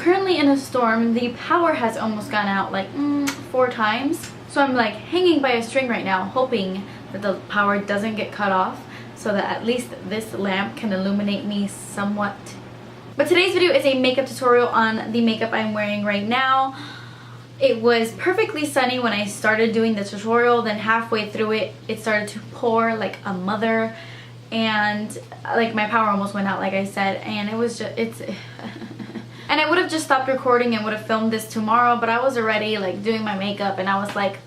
currently in a storm. The power has almost gone out like 4 times. So I'm like hanging by a string right now, hoping that the power doesn't get cut off so that at least this lamp can illuminate me somewhat. But today's video is a makeup tutorial on the makeup I'm wearing right now. It was perfectly sunny when I started doing the tutorial, then halfway through it, it started to pour like a mother, and like my power almost went out, like I said, and it was just, and I would have just stopped recording and would have filmed this tomorrow, but I was already like doing my makeup and I was like,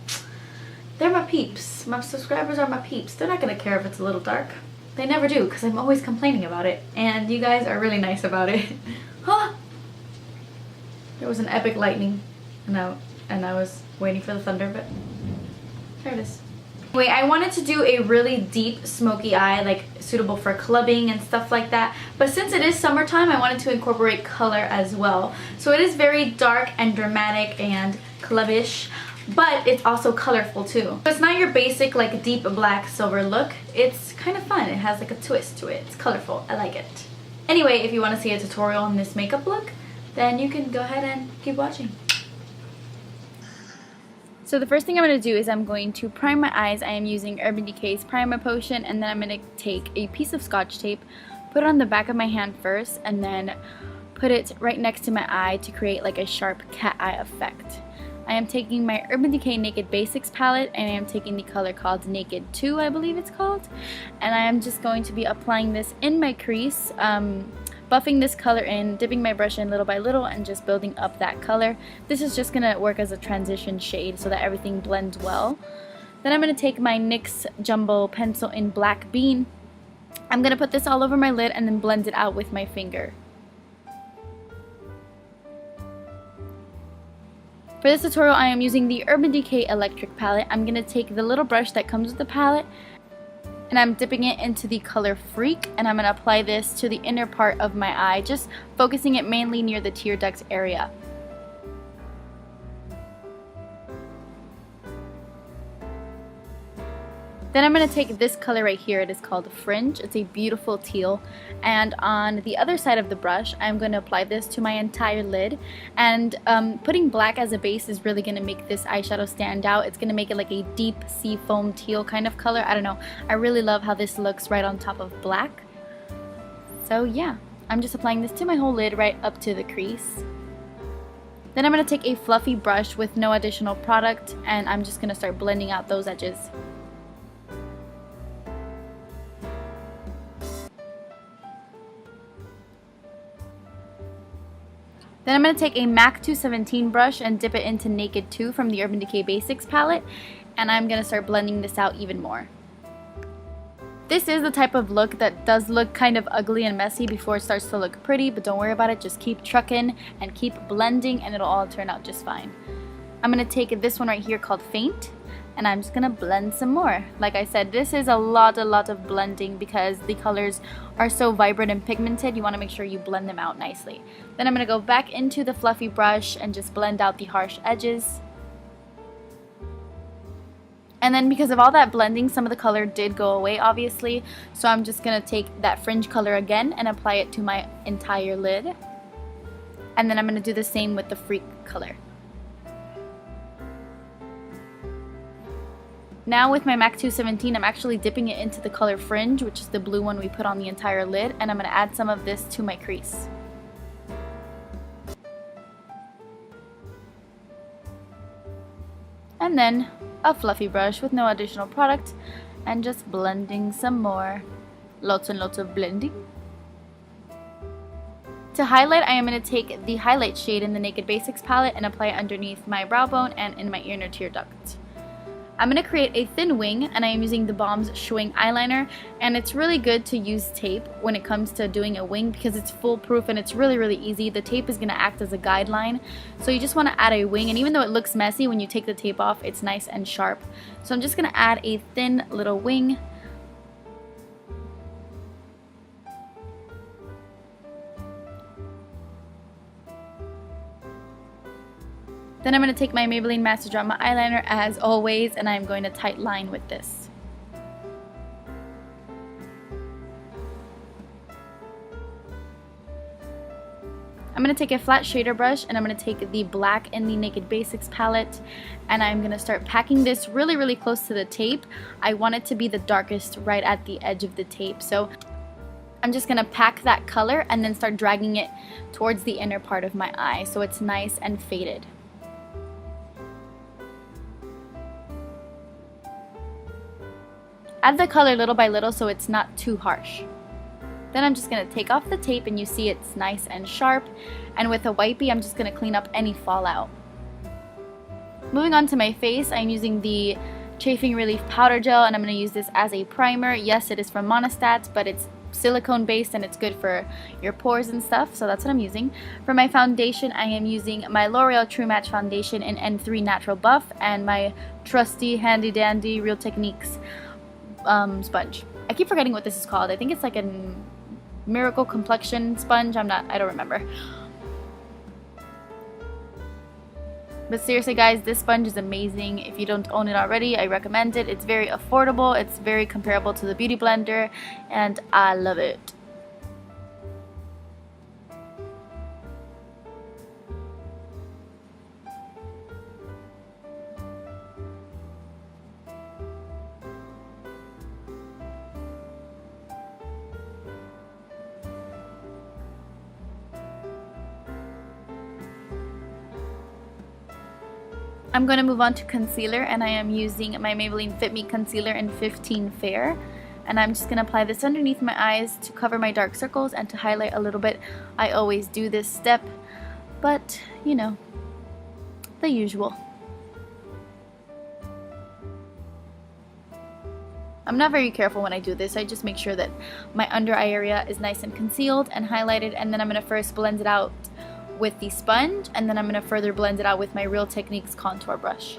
they're my peeps. My subscribers are my peeps. They're not gonna care if it's a little dark. They never do, because I'm always complaining about it, and you guys are really nice about it. Huh? There was an epic lightning, and I was waiting for the thunder, but there it is. Anyway, I wanted to do a really deep smoky eye, like suitable for clubbing and stuff like that, but since it is summertime, I wanted to incorporate color as well. So it is very dark and dramatic and clubbish, but it's also colorful too. So it's not your basic like deep black silver look. It's kind of fun. It has like a twist to it. It's colorful. I like it. Anyway, if you want to see a tutorial on this makeup look, then you can go ahead and keep watching. So the first thing I'm going to do is I'm going to prime my eyes. I am using Urban Decay's Primer Potion, and then I'm going to take a piece of Scotch tape, put it on the back of my hand first, and then put it right next to my eye to create like a sharp cat eye effect. I am taking my Urban Decay Naked Basics palette, and I am taking the color called Naked 2, I believe it's called, and I am just going to be applying this in my crease, buffing this color in, dipping my brush in little by little, and just building up that color. This is just going to work as a transition shade so that everything blends well. Then I'm going to take my NYX Jumbo pencil in Black Bean. I'm going to put this all over my lid and then blend it out with my finger. For this tutorial, I am using the Urban Decay Electric palette. I'm going to take the little brush that comes with the palette, and I'm dipping it into the color Freak, and I'm going to apply this to the inner part of my eye, just focusing it mainly near the tear ducts area. Then I'm going to take this color right here. It is called Fringe. It's a beautiful teal. And on the other side of the brush, I'm going to apply this to my entire lid. And putting black as a base is really going to make this eyeshadow stand out. It's going to make it like a deep sea foam teal kind of color. I don't know. I really love how this looks right on top of black. So yeah, I'm just applying this to my whole lid right up to the crease. Then I'm going to take a fluffy brush with no additional product, and I'm just going to start blending out those edges. Then I'm going to take a MAC 217 brush and dip it into Naked 2 from the Urban Decay Basics palette, and I'm going to start blending this out even more. This is the type of look that does look kind of ugly and messy before it starts to look pretty, but don't worry about it. Just keep trucking and keep blending and it'll all turn out just fine. I'm going to take this one right here called Faint, and I'm just going to blend some more. Like I said, this is a lot of blending because the colors are so vibrant and pigmented. You want to make sure you blend them out nicely. Then I'm going to go back into the fluffy brush and just blend out the harsh edges. And then because of all that blending, some of the color did go away obviously, so I'm just going to take that fringe color again and apply it to my entire lid. And then I'm going to do the same with the Freak color. Now with my MAC 217, I'm actually dipping it into the color Fringe, which is the blue one we put on the entire lid, and I'm going to add some of this to my crease. And then a fluffy brush with no additional product, and just blending some more. Lots and lots of blending. To highlight, I am going to take the highlight shade in the Naked Basics palette and apply it underneath my brow bone and in my inner tear duct. I'm going to create a thin wing, and I am using the Balm's Schwing eyeliner, and it's really good to use tape when it comes to doing a wing because it's foolproof and it's really easy. The tape is going to act as a guideline, so you just want to add a wing, and even though it looks messy when you take the tape off, it's nice and sharp. So I'm just going to add a thin little wing. Then I'm going to take my Maybelline Master Drama eyeliner as always, and I'm going to tight line with this. I'm I'm going to take a flat shader brush and I'm going to take the black in the Naked Basics palette and I'm going to start packing this really, really close to the tape. I want it to be the darkest right at the edge of the tape. So I'm just going to pack that color and then start dragging it towards the inner part of my eye so it's nice and faded. Add the color little by little so it's not too harsh. Then I'm just going to take off the tape and you see it's nice and sharp, and with a wipey I'm just going to clean up any fallout. Moving on to my face, I'm using the Chafing Relief Powder Gel and I'm going to use this as a primer. Yes, it is from Monistats, but it's silicone based and it's good for your pores and stuff, so that's what I'm using. For my foundation, I am using my L'Oreal True Match Foundation in N3 Natural Buff and my trusty handy dandy Real Techniques sponge. I keep forgetting what this is called. I think it's like a Miracle Complexion sponge. I don't remember. But seriously guys, this sponge is amazing. If you don't own it already, I recommend it. It's very affordable, it's very comparable to the Beauty Blender, and I love it. I'm going to move on to concealer, and I am using my Maybelline Fit Me Concealer in 15 Fair. And I'm just going to apply this underneath my eyes to cover my dark circles and to highlight a little bit. I always do this step, but you know, the usual. I'm not very careful when I do this. I just make sure that my under eye area is nice and concealed and highlighted, and then I'm going to first blend it out with the sponge, and then I'm going to further blend it out with my Real Techniques contour brush.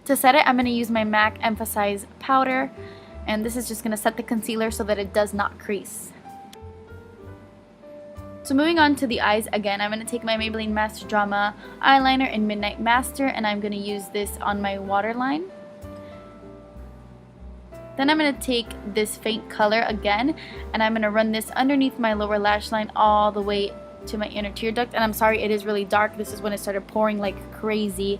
To set it, I'm going to use my MAC Emphasize powder, and this is just going to set the concealer so that it does not crease. So moving on to the eyes again, I'm going to take my Maybelline Master Drama eyeliner in Midnight Master, and I'm going to use this on my waterline. Then I'm going to take this faint color again, and I'm going to run this underneath my lower lash line all the way to my inner tear duct. And I'm sorry, it is really dark. This is when it started pouring like crazy.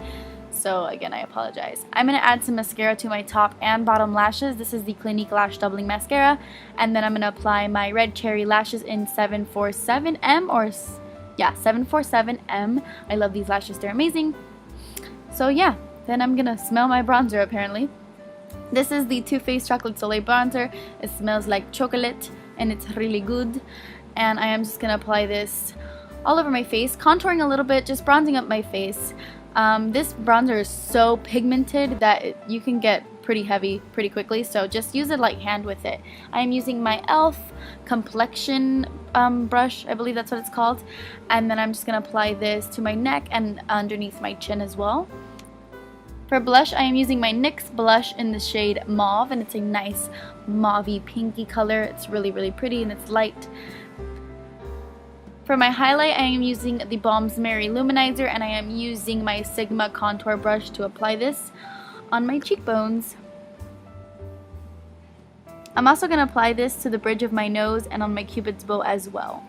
So again, I apologize. I'm going to add some mascara to my top and bottom lashes. This is the Clinique Lash Doubling Mascara. And then I'm going to apply my Red Cherry Lashes in 747M, or yeah, 747M. I love these lashes. They're amazing. So yeah, then I'm going to smell my bronzer apparently. This is the Too Faced Chocolate Soleil Bronzer. It smells like chocolate and it's really good. And I am just going to apply this all over my face, contouring a little bit, just bronzing up my face. This bronzer is so pigmented that you can get pretty heavy pretty quickly, so just use a light hand with it. I am using my e.l.f. complexion brush, I believe that's what it's called. And then I'm just going to apply this to my neck and underneath my chin as well. For blush, I am using my NYX blush in the shade Mauve, and it's a nice mauvey pinky color. It's really, really pretty and it's light. For my highlight, I am using the Balm's Mary Luminizer, and I am using my Sigma contour brush to apply this on my cheekbones. I'm also going to apply this to the bridge of my nose and on my cupid's bow as well.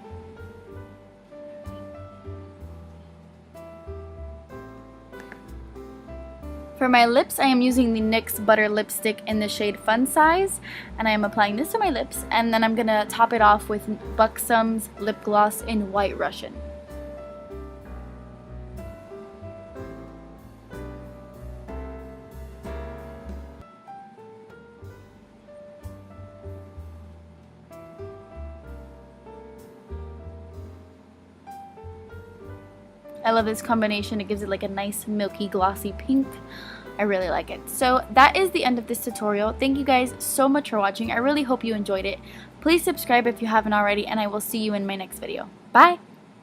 For my lips, I am using the NYX Butter Lipstick in the shade Fun Size, and I am applying this to my lips, and then I'm going to top it off with Buxom's Lip Gloss in White Russian. I love this combination. It gives it like a nice milky glossy pink. I really like it. So that is the end of this tutorial. Thank you guys so much for watching. I really hope you enjoyed it. Please subscribe if you haven't already, and I will see you in my next video. Bye!